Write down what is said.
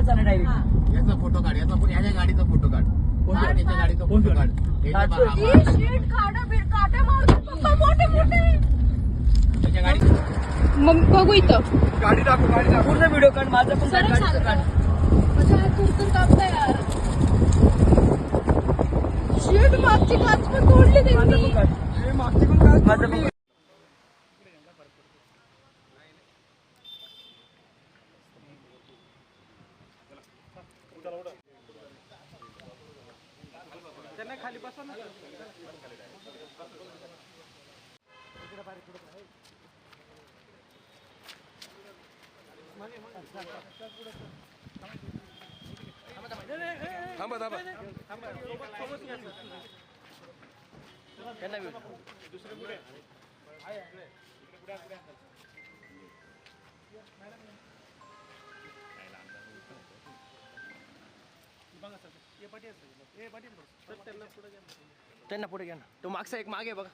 चालला डायरेक्ट. याचा फोटो काढ, याचा याच्या गाडीचा फोटो काढ, त्याच्या गाडीचा फोटो काढ. त्याच्या गाडी मग बघू इथं गाडी दाखव, गाडी दाखव. पूर्ण व्हिडिओ काढ, माझा पण काढ, गाडीचं काढ. मागची काच पण तोडली त्यांनी. मागची पण काढ, माझं पण. त्यांना खाली बसवा ना. थांबा थांबा दुसरे पुढे त्यांना पुढे घ्या ना. तो मागचा एक मागे बघा.